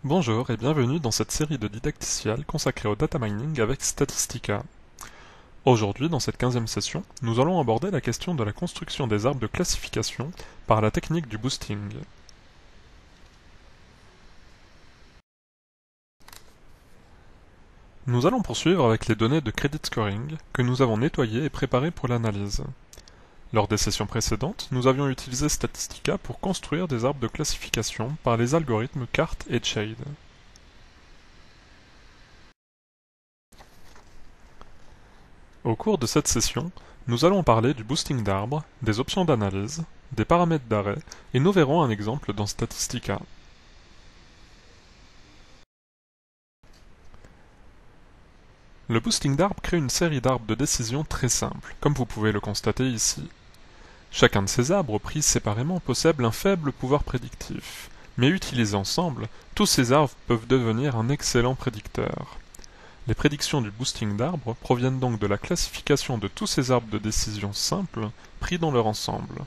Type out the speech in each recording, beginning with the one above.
Bonjour et bienvenue dans cette série de didacticiels consacrée au data mining avec Statistica. Aujourd'hui, dans cette 15e session, nous allons aborder la question de la construction des arbres de classification par la technique du boosting. Nous allons poursuivre avec les données de credit scoring que nous avons nettoyées et préparées pour l'analyse. Lors des sessions précédentes, nous avions utilisé Statistica pour construire des arbres de classification par les algorithmes CART et SHADE. Au cours de cette session, nous allons parler du boosting d'arbres, des options d'analyse, des paramètres d'arrêt, et nous verrons un exemple dans Statistica. Le boosting d'arbres crée une série d'arbres de décision très simple, comme vous pouvez le constater ici. Chacun de ces arbres pris séparément possède un faible pouvoir prédictif, mais utilisés ensemble, tous ces arbres peuvent devenir un excellent prédicteur. Les prédictions du boosting d'arbres proviennent donc de la classification de tous ces arbres de décision simples pris dans leur ensemble.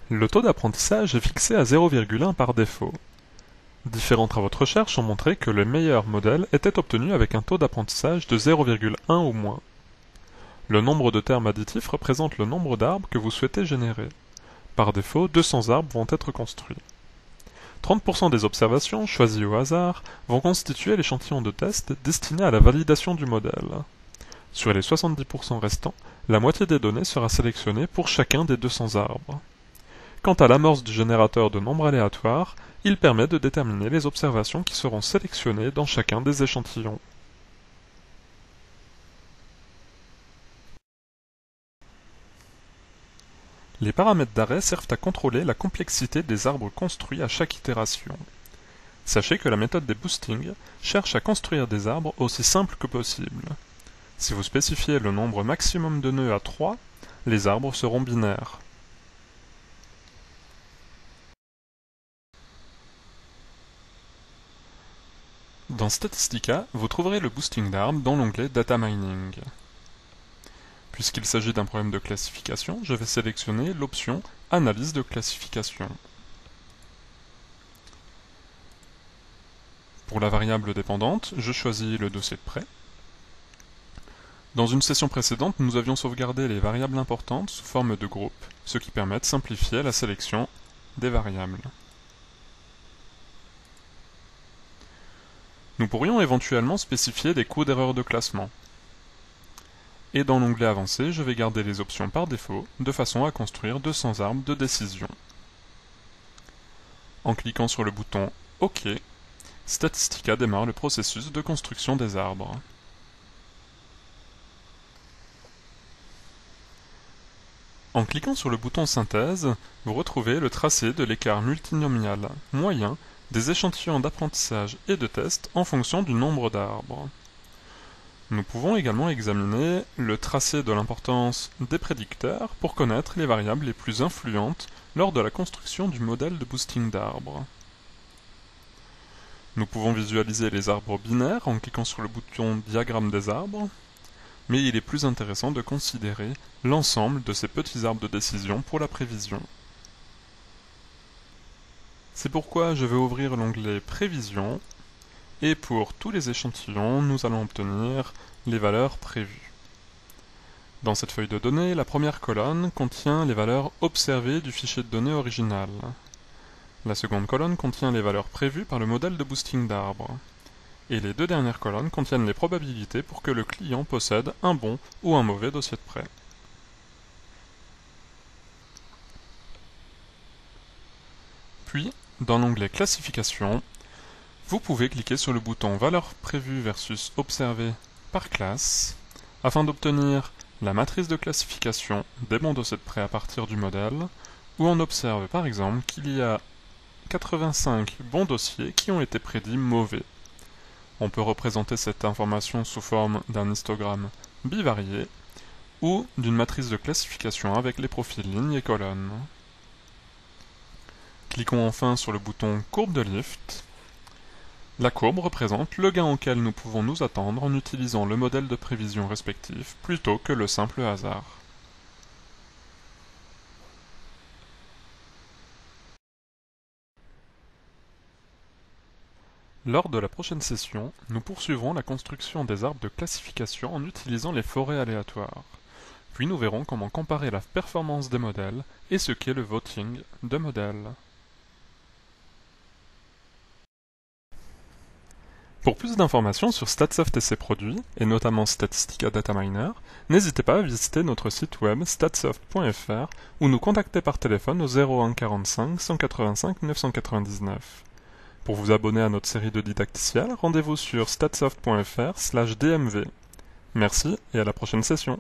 Le taux d'apprentissage est fixé à 0,1 par défaut. Différents travaux de recherche ont montré que le meilleur modèle était obtenu avec un taux d'apprentissage de 0,1 ou moins. Le nombre de termes additifs représente le nombre d'arbres que vous souhaitez générer. Par défaut, 200 arbres vont être construits. 30% des observations, choisies au hasard, vont constituer l'échantillon de test destiné à la validation du modèle. Sur les 70% restants, la moitié des données sera sélectionnée pour chacun des 200 arbres. Quant à l'amorce du générateur de nombres aléatoires, il permet de déterminer les observations qui seront sélectionnées dans chacun des échantillons. Les paramètres d'arrêt servent à contrôler la complexité des arbres construits à chaque itération. Sachez que la méthode des boostings cherche à construire des arbres aussi simples que possible. Si vous spécifiez le nombre maximum de nœuds à 3, les arbres seront binaires. Dans Statistica, vous trouverez le boosting d'arbres dans l'onglet Data Mining. Puisqu'il s'agit d'un problème de classification, je vais sélectionner l'option Analyse de classification. Pour la variable dépendante, je choisis le dossier de près. Dans une session précédente, nous avions sauvegardé les variables importantes sous forme de groupe, ce qui permet de simplifier la sélection des variables. Nous pourrions éventuellement spécifier des coûts d'erreur de classement. Et dans l'onglet Avancé, je vais garder les options par défaut, de façon à construire 200 arbres de décision. En cliquant sur le bouton OK, Statistica démarre le processus de construction des arbres. En cliquant sur le bouton Synthèse, vous retrouvez le tracé de l'écart multinomial moyen des échantillons d'apprentissage et de test en fonction du nombre d'arbres. Nous pouvons également examiner le tracé de l'importance des prédicteurs pour connaître les variables les plus influentes lors de la construction du modèle de boosting d'arbres. Nous pouvons visualiser les arbres binaires en cliquant sur le bouton Diagramme des arbres, mais il est plus intéressant de considérer l'ensemble de ces petits arbres de décision pour la prévision. C'est pourquoi je vais ouvrir l'onglet Prévision, et pour tous les échantillons, nous allons obtenir les valeurs prévues. Dans cette feuille de données, la première colonne contient les valeurs observées du fichier de données original. La seconde colonne contient les valeurs prévues par le modèle de boosting d'arbres. Et les deux dernières colonnes contiennent les probabilités pour que le client possède un bon ou un mauvais dossier de prêt. Puis, dans l'onglet Classification, vous pouvez cliquer sur le bouton Valeurs prévues versus observées par classe afin d'obtenir la matrice de classification des bons dossiers de prêt à partir du modèle, où on observe par exemple qu'il y a 85 bons dossiers qui ont été prédits mauvais. On peut représenter cette information sous forme d'un histogramme bivarié ou d'une matrice de classification avec les profils lignes et colonnes. Cliquons enfin sur le bouton Courbe de Lift. La courbe représente le gain auquel nous pouvons nous attendre en utilisant le modèle de prévision respectif plutôt que le simple hasard. Lors de la prochaine session, nous poursuivrons la construction des arbres de classification en utilisant les forêts aléatoires. Puis nous verrons comment comparer la performance des modèles et ce qu'est le voting de modèles. Pour plus d'informations sur Statsoft et ses produits, et notamment Statistica Dataminer, n'hésitez pas à visiter notre site web statsoft.fr ou nous contacter par téléphone au 01 45 185 999. Pour vous abonner à notre série de didacticiels, rendez-vous sur statsoft.fr/dmv. Merci et à la prochaine session.